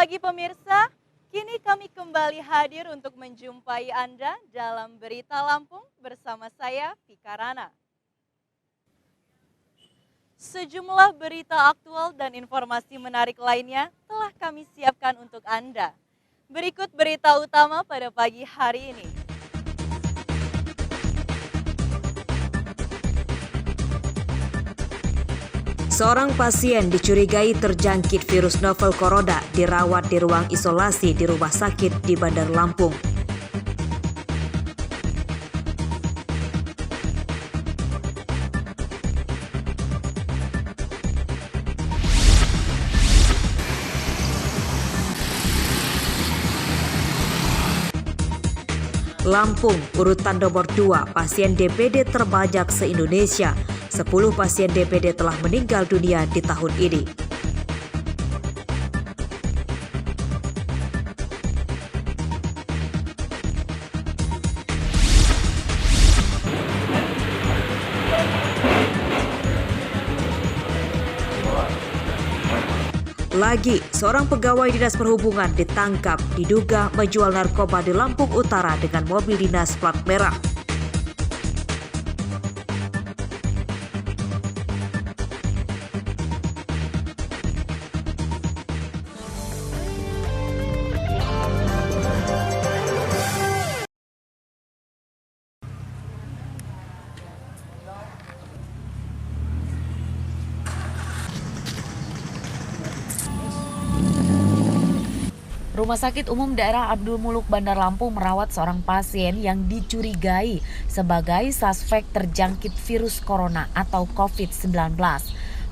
pagi pemirsa, kini kami kembali hadir untuk menjumpai Anda dalam Berita Lampung bersama saya, Vika Rana. Sejumlah berita aktual dan informasi menarik lainnya telah kami siapkan untuk Anda. Berikut berita utama pada pagi hari ini. Seorang pasien dicurigai terjangkit virus novel corona dirawat di ruang isolasi di rumah sakit di Bandar Lampung. Lampung, urutan nomor 2, pasien DBD terbanyak se-Indonesia. 10 pasien DBD telah meninggal dunia di tahun ini. Lagi, seorang pegawai dinas perhubungan ditangkap diduga menjual narkoba di Lampung Utara dengan mobil dinas plat merah. Rumah Sakit Umum Daerah Abdul Muluk Bandar Lampung merawat seorang pasien yang dicurigai sebagai suspek terjangkit virus corona atau COVID-19.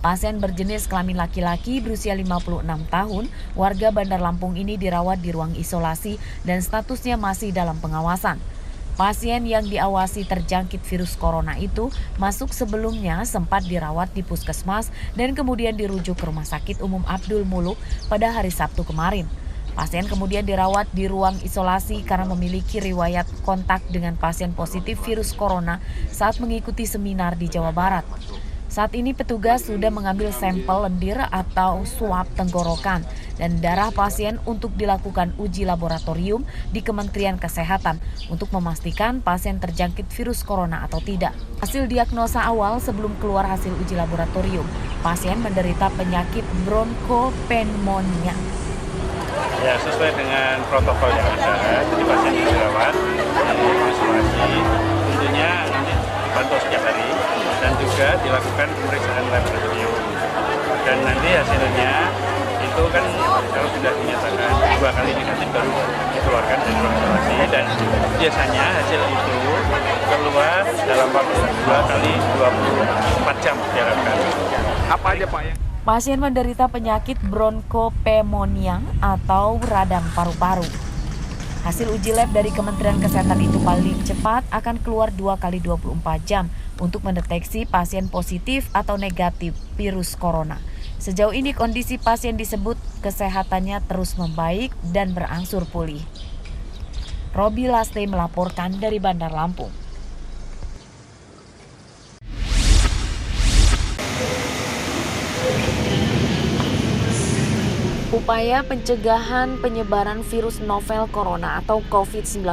Pasien berjenis kelamin laki-laki berusia 56 tahun, warga Bandar Lampung ini dirawat di ruang isolasi dan statusnya masih dalam pengawasan. Pasien yang diawasi terjangkit virus corona itu masuk sebelumnya sempat dirawat di puskesmas dan kemudian dirujuk ke Rumah Sakit Umum Abdul Muluk pada hari Sabtu kemarin. Pasien kemudian dirawat di ruang isolasi karena memiliki riwayat kontak dengan pasien positif virus corona saat mengikuti seminar di Jawa Barat. Saat ini petugas sudah mengambil sampel lendir atau swab tenggorokan dan darah pasien untuk dilakukan uji laboratorium di Kementerian Kesehatan untuk memastikan pasien terjangkit virus corona atau tidak. Hasil diagnosa awal sebelum keluar hasil uji laboratorium, pasien menderita penyakit bronkopneumonia. Ya, sesuai dengan protokol yang ada, jadi pasien yang dirawat di isolasi tentunya nanti dipantau setiap hari dan juga dilakukan pemeriksaan laboratorium. Dan nanti hasilnya itu kan kalau sudah dinyatakan 2 kali negatif baru dikeluarkan dari ruang isolasi, dan biasanya hasil itu keluar dalam waktu 2 kali 24 jam diharapkan. Apa aja Pak ya? Pasien menderita penyakit bronkopneumonia atau radang paru-paru. Hasil uji lab dari Kementerian Kesehatan itu paling cepat akan keluar 2 kali 24 jam untuk mendeteksi pasien positif atau negatif virus corona. Sejauh ini kondisi pasien disebut kesehatannya terus membaik dan berangsur pulih. Robi Laste melaporkan dari Bandar Lampung. Upaya pencegahan penyebaran virus novel corona atau COVID-19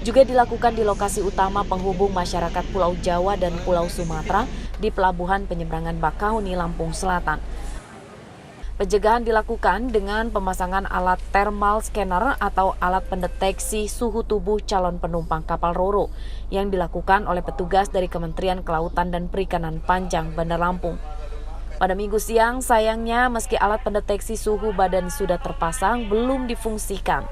juga dilakukan di lokasi utama penghubung masyarakat Pulau Jawa dan Pulau Sumatera di Pelabuhan Penyeberangan Bakahuni, Lampung Selatan. Pencegahan dilakukan dengan pemasangan alat thermal scanner atau alat pendeteksi suhu tubuh calon penumpang kapal Roro yang dilakukan oleh petugas dari Kementerian Kelautan dan Perikanan Panjang, Bandar Lampung. Pada Minggu siang, sayangnya meski alat pendeteksi suhu badan sudah terpasang, belum difungsikan.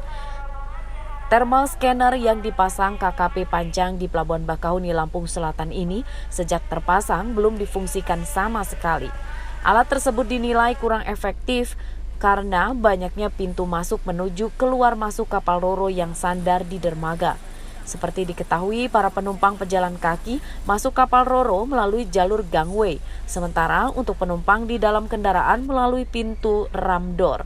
Thermal scanner yang dipasang KKP Panjang di Pelabuhan Bakahuni, Lampung Selatan ini sejak terpasang belum difungsikan sama sekali. Alat tersebut dinilai kurang efektif karena banyaknya pintu masuk menuju keluar masuk kapal Roro yang sandar di dermaga. Seperti diketahui, para penumpang pejalan kaki masuk kapal Roro melalui jalur gangway, sementara untuk penumpang di dalam kendaraan melalui pintu ramdor.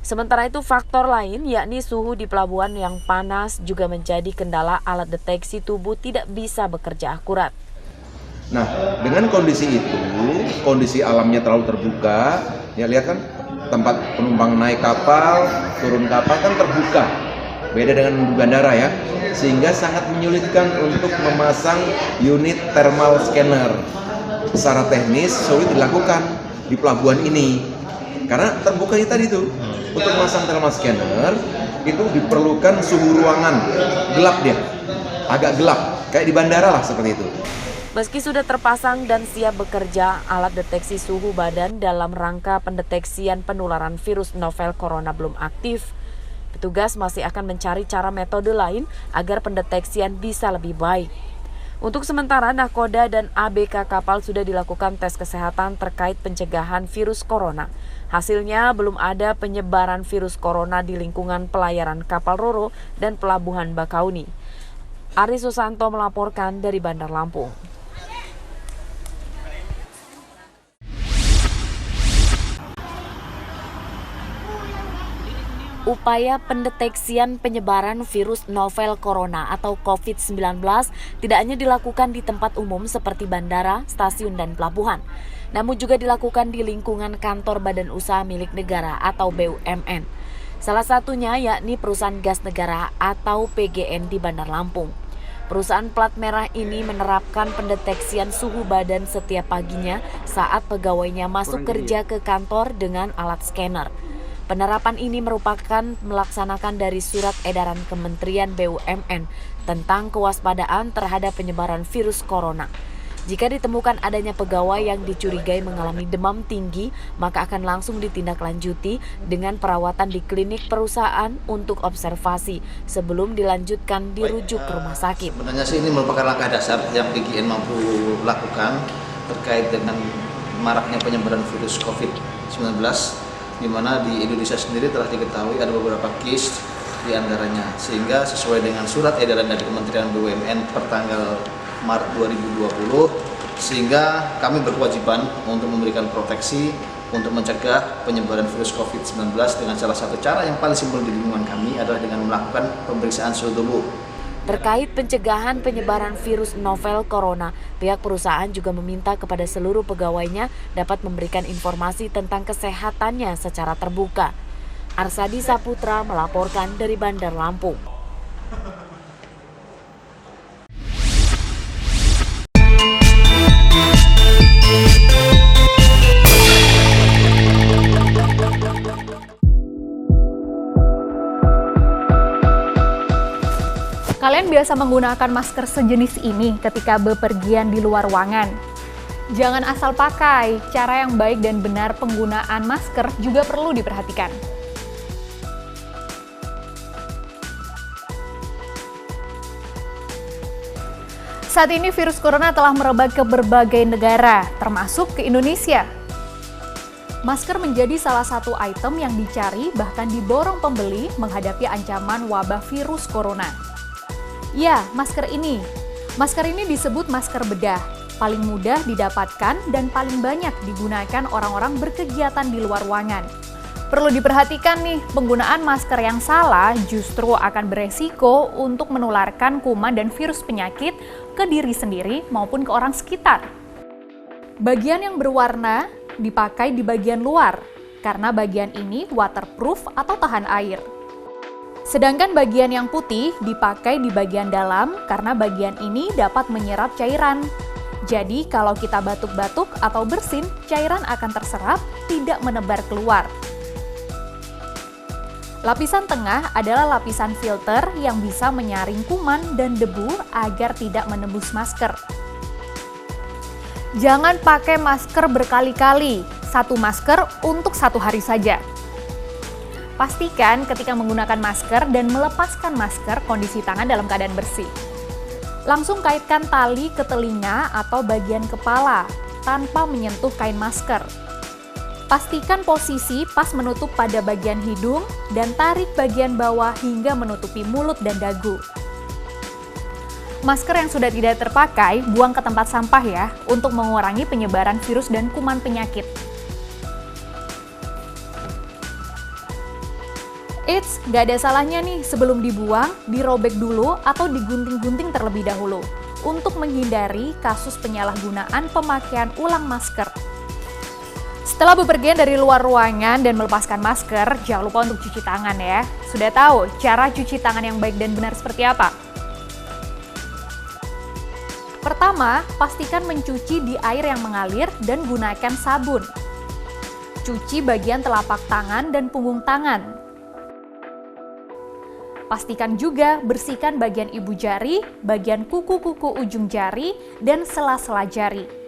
Sementara itu, faktor lain yakni suhu di pelabuhan yang panas juga menjadi kendala alat deteksi tubuh tidak bisa bekerja akurat. Nah, dengan kondisi itu, kondisi alamnya terlalu terbuka, ya lihat kan tempat penumpang naik kapal, turun kapal kan terbuka. Beda dengan di bandara ya, sehingga sangat menyulitkan untuk memasang unit thermal scanner. Secara teknis sulit dilakukan di pelabuhan ini, karena terbukanya tadi tuh, untuk memasang thermal scanner itu diperlukan suhu ruangan gelap dia, agak gelap, kayak di bandara lah seperti itu. Meski sudah terpasang dan siap bekerja, alat deteksi suhu badan dalam rangka pendeteksian penularan virus novel corona belum aktif. Petugas masih akan mencari cara metode lain agar pendeteksian bisa lebih baik. Untuk sementara, Nakoda dan ABK kapal sudah dilakukan tes kesehatan terkait pencegahan virus corona. Hasilnya belum ada penyebaran virus corona di lingkungan pelayaran kapal Roro dan Pelabuhan Bakauni. Ari Susanto melaporkan dari Bandar Lampung. Upaya pendeteksian penyebaran virus novel corona atau COVID-19 tidak hanya dilakukan di tempat umum seperti bandara, stasiun, dan pelabuhan, namun juga dilakukan di lingkungan kantor badan usaha milik negara atau BUMN. Salah satunya yakni perusahaan gas negara atau PGN di Bandar Lampung. Perusahaan plat merah ini menerapkan pendeteksian suhu badan setiap paginya saat pegawainya masuk kerja ke kantor dengan alat scanner. Penerapan ini merupakan melaksanakan dari surat edaran Kementerian BUMN tentang kewaspadaan terhadap penyebaran virus corona. Jika ditemukan adanya pegawai yang dicurigai mengalami demam tinggi, maka akan langsung ditindaklanjuti dengan perawatan di klinik perusahaan untuk observasi sebelum dilanjutkan dirujuk ke rumah sakit. Sebenarnya sih ini merupakan langkah dasar yang PGN mampu lakukan terkait dengan maraknya penyebaran virus COVID-19, di mana di Indonesia sendiri telah diketahui ada beberapa case di antaranya, sehingga sesuai dengan surat edaran dari Kementerian BUMN per tanggal Maret 2020, sehingga kami berkewajiban untuk memberikan proteksi untuk mencegah penyebaran virus COVID-19 dengan salah satu cara yang paling simpel di lingkungan kami adalah dengan melakukan pemeriksaan suhu tubuh. Terkait pencegahan penyebaran virus novel corona, pihak perusahaan juga meminta kepada seluruh pegawainya dapat memberikan informasi tentang kesehatannya secara terbuka. Arsadi Saputra melaporkan dari Bandar Lampung. Kalian biasa menggunakan masker sejenis ini ketika bepergian di luar ruangan. Jangan asal pakai, cara yang baik dan benar penggunaan masker juga perlu diperhatikan. Saat ini virus corona telah merebak ke berbagai negara, termasuk ke Indonesia. Masker menjadi salah satu item yang dicari bahkan diborong pembeli menghadapi ancaman wabah virus corona. Ya, masker ini. Masker ini disebut masker bedah. Paling mudah didapatkan dan paling banyak digunakan orang-orang berkegiatan di luar ruangan. Perlu diperhatikan nih, penggunaan masker yang salah justru akan beresiko untuk menularkan kuman dan virus penyakit ke diri sendiri maupun ke orang sekitar. Bagian yang berwarna dipakai di bagian luar, karena bagian ini waterproof atau tahan air. Sedangkan bagian yang putih dipakai di bagian dalam karena bagian ini dapat menyerap cairan. Jadi kalau kita batuk-batuk atau bersin, cairan akan terserap, tidak menebar keluar. Lapisan tengah adalah lapisan filter yang bisa menyaring kuman dan debu agar tidak menembus masker. Jangan pakai masker berkali-kali, satu masker untuk satu hari saja. Pastikan ketika menggunakan masker dan melepaskan masker, kondisi tangan dalam keadaan bersih. Langsung kaitkan tali ke telinga atau bagian kepala tanpa menyentuh kain masker. Pastikan posisi pas menutup pada bagian hidung dan tarik bagian bawah hingga menutupi mulut dan dagu. Masker yang sudah tidak terpakai, buang ke tempat sampah ya, untuk mengurangi penyebaran virus dan kuman penyakit. Eits, gak ada salahnya nih sebelum dibuang, dirobek dulu atau digunting-gunting terlebih dahulu untuk menghindari kasus penyalahgunaan pemakaian ulang masker. Setelah bepergian dari luar ruangan dan melepaskan masker, jangan lupa untuk cuci tangan ya. Sudah tahu cara cuci tangan yang baik dan benar seperti apa? Pertama, pastikan mencuci di air yang mengalir dan gunakan sabun. Cuci bagian telapak tangan dan punggung tangan. Pastikan juga bersihkan bagian ibu jari, bagian kuku-kuku ujung jari, dan sela-sela jari.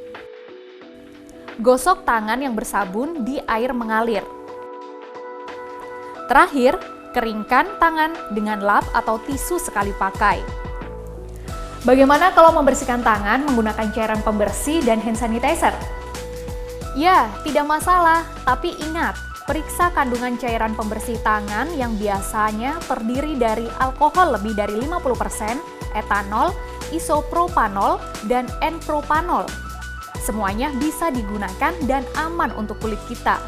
Gosok tangan yang bersabun di air mengalir. Terakhir, keringkan tangan dengan lap atau tisu sekali pakai. Bagaimana kalau membersihkan tangan menggunakan cairan pembersih dan hand sanitizer? Ya, tidak masalah, tapi ingat, periksa kandungan cairan pembersih tangan yang biasanya terdiri dari alkohol lebih dari 50%, etanol, isopropanol, dan N-propanol. Semuanya bisa digunakan dan aman untuk kulit kita.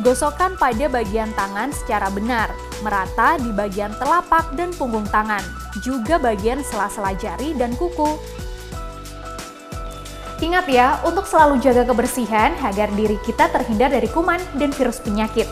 Gosokkan pada bagian tangan secara benar, merata di bagian telapak dan punggung tangan, juga bagian sela-sela jari dan kuku. Ingat ya, untuk selalu jaga kebersihan agar diri kita terhindar dari kuman dan virus penyakit.